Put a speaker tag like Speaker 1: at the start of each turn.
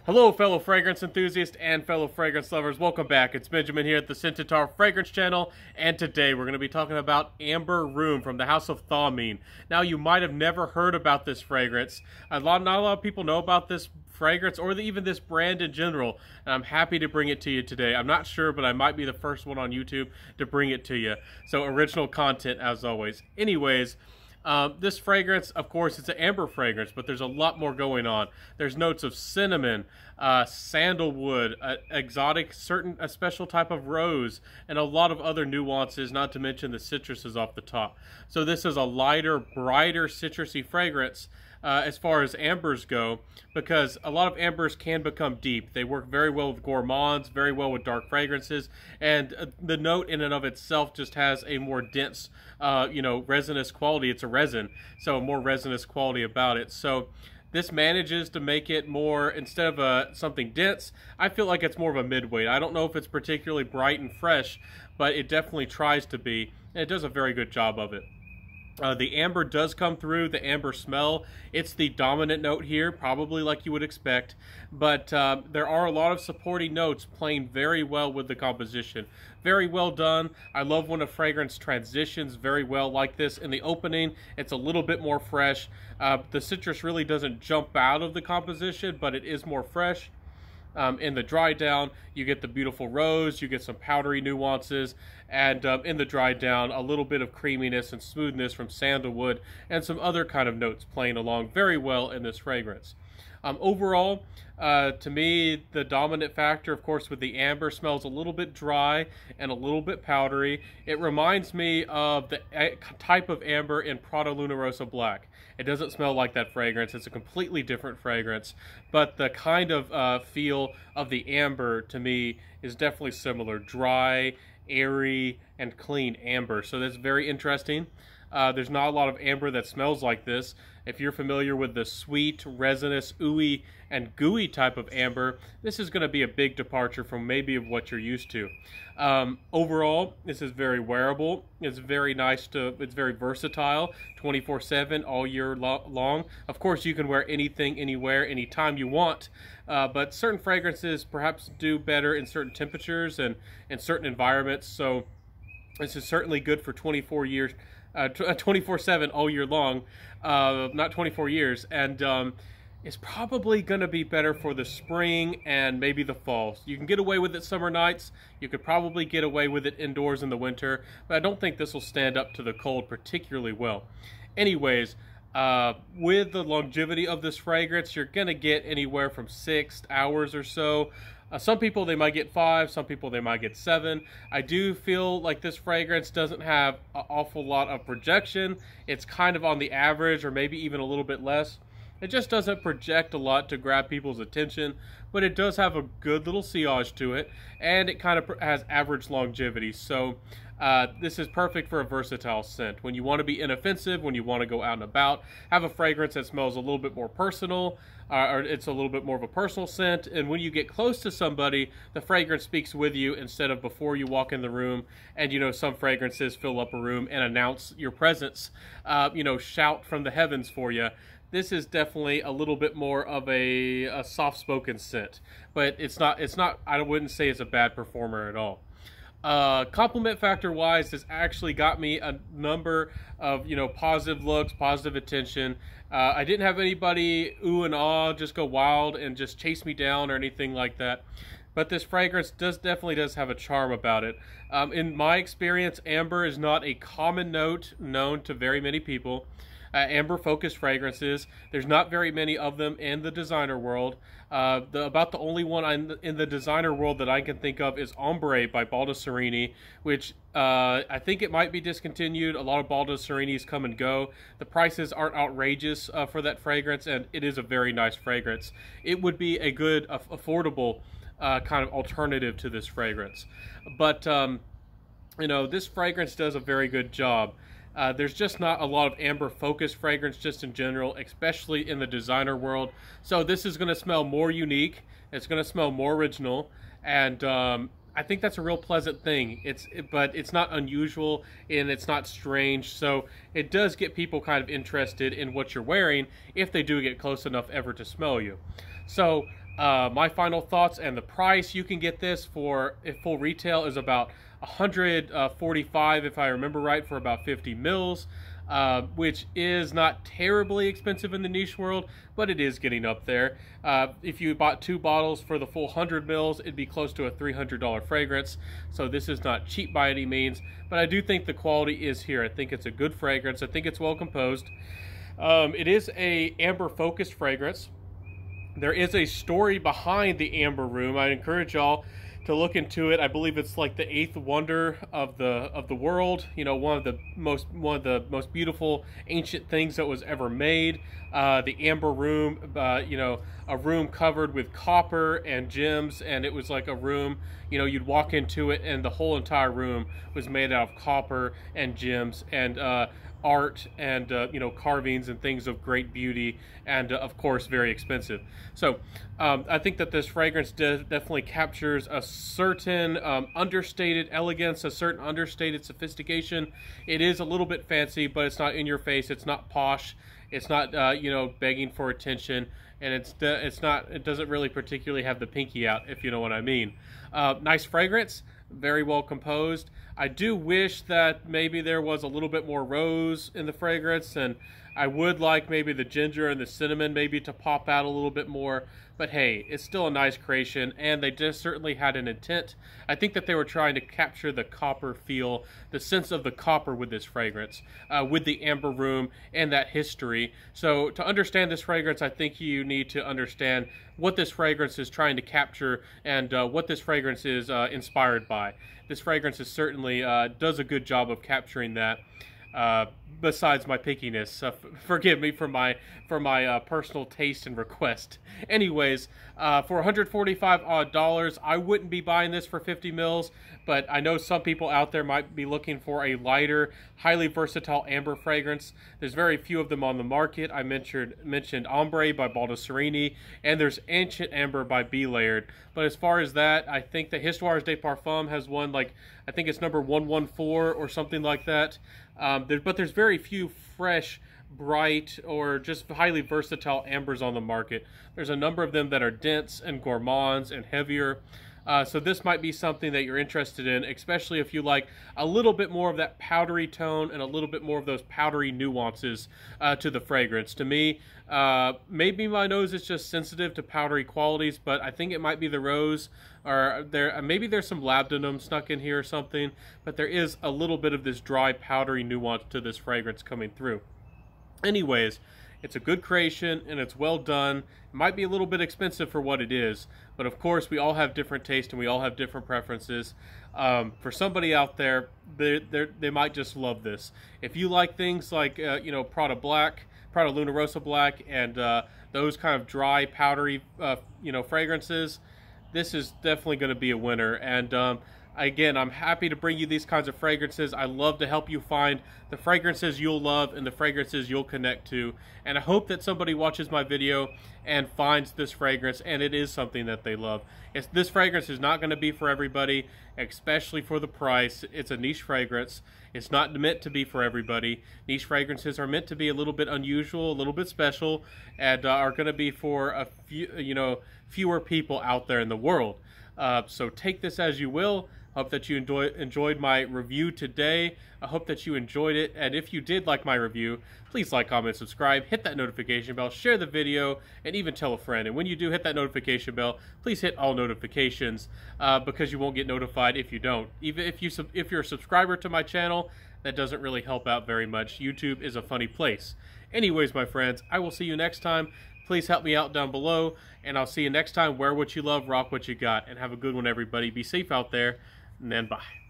Speaker 1: Hello, fellow fragrance enthusiasts and fellow fragrance lovers. Welcome back. It's Benjamin here at the Centaur Fragrance Channel, and today we're going to be talking about Amber Room from the House of Thameen. Now, you might have never heard about this fragrance. Not a lot of people know about this fragrance or even this brand in general, and I'm happy to bring it to you today. I'm not sure, but I might be the first one on YouTube to bring it to you. So, original content as always. Anyways, this fragrance, of course, it's an amber fragrance, but there's a lot more going on. There's notes of cinnamon, sandalwood, exotic, a special type of rose, and a lot of other nuances, not to mention the citruses off the top. So this is a lighter, brighter, citrusy fragrance as far as ambers go, because a lot of ambers can become deep. They work very well with gourmands, very well with dark fragrances, and the note in and of itself just has a more dense, resinous quality. It's a resin, so a more resinous quality about it. So this manages to make it more, instead of something dense, I feel like it's more of a midweight. I don't know if it's particularly bright and fresh, but it definitely tries to be, and it does a very good job of it. The amber does come through, the amber smell. It's the dominant note here, probably like you would expect, but there are a lot of supporting notes playing very well with the composition. Very well done. I love when a fragrance transitions very well like this. In the opening, it's a little bit more fresh. The citrus really doesn't jump out of the composition, but it is more fresh. In the dry down, you get the beautiful rose, you get some powdery nuances, and in the dry down, a little bit of creaminess and smoothness from sandalwood and some other kind of notes playing along very well in this fragrance. Overall, to me, the dominant factor, of course, with the amber, smells a little bit dry and a little bit powdery. It reminds me of the type of amber in Prada Luna Rosa Black. It doesn't smell like that fragrance. It's a completely different fragrance, but the kind of feel of the amber, to me, is definitely similar. Dry, airy, and clean amber. So that's very interesting. There's not a lot of amber that smells like this. If you're familiar with the sweet, resinous, ooey, and gooey type of amber, this is going to be a big departure from maybe of what you're used to. Overall, this is very wearable. It's very nice it's very versatile, 24/7, all year long. Of course, you can wear anything, anywhere, anytime you want, but certain fragrances perhaps do better in certain temperatures and in certain environments, so this is certainly good for 24 years. 24/7 all year long, not 24 years, and it's probably going to be better for the spring and maybe the fall. You can get away with it summer nights. You could probably get away with it indoors in the winter, but I don't think this will stand up to the cold particularly well. Anyways, with the longevity of this fragrance, you're going to get anywhere from 6 hours or so. Some people, they might get 5, some people they might get 7. I do feel like this fragrance doesn't have an awful lot of projection. It's kind of on the average, or maybe even a little bit less. It just doesn't project a lot to grab people's attention, but it does have a good little sillage to it, and it kind of has average longevity. So this is perfect for a versatile scent. When you want to be inoffensive, when you want to go out and about, have a fragrance that smells a little bit more personal, or it's a little bit more of a personal scent, and when you get close to somebody, the fragrance speaks with you instead of before you walk in the room. And some fragrances fill up a room and announce your presence, shout from the heavens for you. This is definitely a little bit more of a soft-spoken scent, but it's not, I wouldn't say it's a bad performer at all. Compliment factor wise, this actually got me a number of positive looks, positive attention. I didn't have anybody ooh and ah, just go wild and just chase me down or anything like that, but this fragrance definitely does have a charm about it. In my experience, amber is not a common note known to very many people. Amber focused fragrances, there's not very many of them in the designer world. About the only one in the designer world that I can think of is Ombre by Baldessarini, which I think it might be discontinued. A lot of Baldessarinis come and go. The prices aren't outrageous for that fragrance, and it is a very nice fragrance. It would be a good, affordable kind of alternative to this fragrance. But, this fragrance does a very good job. There's just not a lot of amber focused fragrance just in general, especially in the designer world. So this is going to smell more unique. It's going to smell more original, and I think that's a real pleasant thing. But it's not unusual and it's not strange. So it does get people kind of interested in what you're wearing if they do get close enough ever to smell you. So My final thoughts and the price. You can get this for, if full retail, is about $145, if I remember right, for about 50 mils. Which is not terribly expensive in the niche world, but it is getting up there. If you bought 2 bottles for the full 100 mils, it'd be close to a $300 fragrance. So this is not cheap by any means, but I do think the quality is here. I think it's a good fragrance. I think it's well composed. It is a amber focused fragrance. There is a story behind the Amber Room. I encourage y'all to look into it. I believe it's like the 8th wonder of the world. You know, one of the most beautiful ancient things that was ever made. The Amber Room, you know, a room covered with copper and gems, and it was like a room, you know, you'd walk into it and the whole entire room was made out of copper and gems and art and you know, carvings and things of great beauty, and of course very expensive. So I think that this fragrance definitely captures a certain understated elegance, a certain understated sophistication. It is a little bit fancy, but it's not in your face. It's not posh. It's not you know, begging for attention, and it doesn't really particularly have the pinky out, if you know what I mean. Nice fragrance, very well composed. I do wish that maybe there was a little bit more rose in the fragrance, and I would like maybe the ginger and the cinnamon maybe to pop out a little bit more. But hey, it's still a nice creation, and they just certainly had an intent. I think that they were trying to capture the copper feel, the sense of the copper with this fragrance, with the Amber Room and that history. So to understand this fragrance, I think you need to understand what this fragrance is trying to capture and what this fragrance is inspired by. This fragrance is certainly does a good job of capturing that. Besides my pickiness, forgive me for my personal taste and request. Anyways, for $145 odd, I wouldn't be buying this for 50 mils, but I know some people out there might be looking for a lighter, highly versatile amber fragrance. There's very few of them on the market. I mentioned Ombre by Baldessarini, and there's Ancient Amber by Be Layered. But as far as that, I think the Histoires de Parfum has one, like, I think it's number 114 or something like that. But there's very few fresh, bright, or just highly versatile ambers on the market. There's a number of them that are dense and gourmands and heavier. So this might be something that you're interested in, especially if you like a little bit more of that powdery tone and a little bit more of those powdery nuances to the fragrance. To me, maybe my nose is just sensitive to powdery qualities, but I think it might be the rose, or maybe there's some labdanum snuck in here or something, but there is a little bit of this dry, powdery nuance to this fragrance coming through. Anyways, it's a good creation and it's well done. It might be a little bit expensive for what it is, but of course we all have different tastes and we all have different preferences. For somebody out there, they might just love this. If you like things like you know, Prada Black, Prada Luna Rossa Black, and those kind of dry, powdery you know, fragrances, this is definitely going to be a winner. And again, I'm happy to bring you these kinds of fragrances. I love to help you find the fragrances you'll love and the fragrances you'll connect to. And I hope that somebody watches my video and finds this fragrance and it is something that they love. This fragrance is not going to be for everybody, especially for the price. It's a niche fragrance. It's not meant to be for everybody. Niche fragrances are meant to be a little bit unusual, a little bit special, and are going to be for a few, you know, fewer people out there in the world. So take this as you will. Hope that you enjoyed my review today. I hope that you enjoyed it, and if you did like my review, please like, comment, subscribe, hit that notification bell, share the video, and even tell a friend. And when you do hit that notification bell, please hit all notifications, because you won't get notified if you don't. Even if you're a subscriber to my channel, that doesn't really help out very much. YouTube is a funny place. Anyways, my friends, I will see you next time. Please help me out down below, and I'll see you next time. Wear what you love, rock what you got, and have a good one, everybody. Be safe out there, and then bye.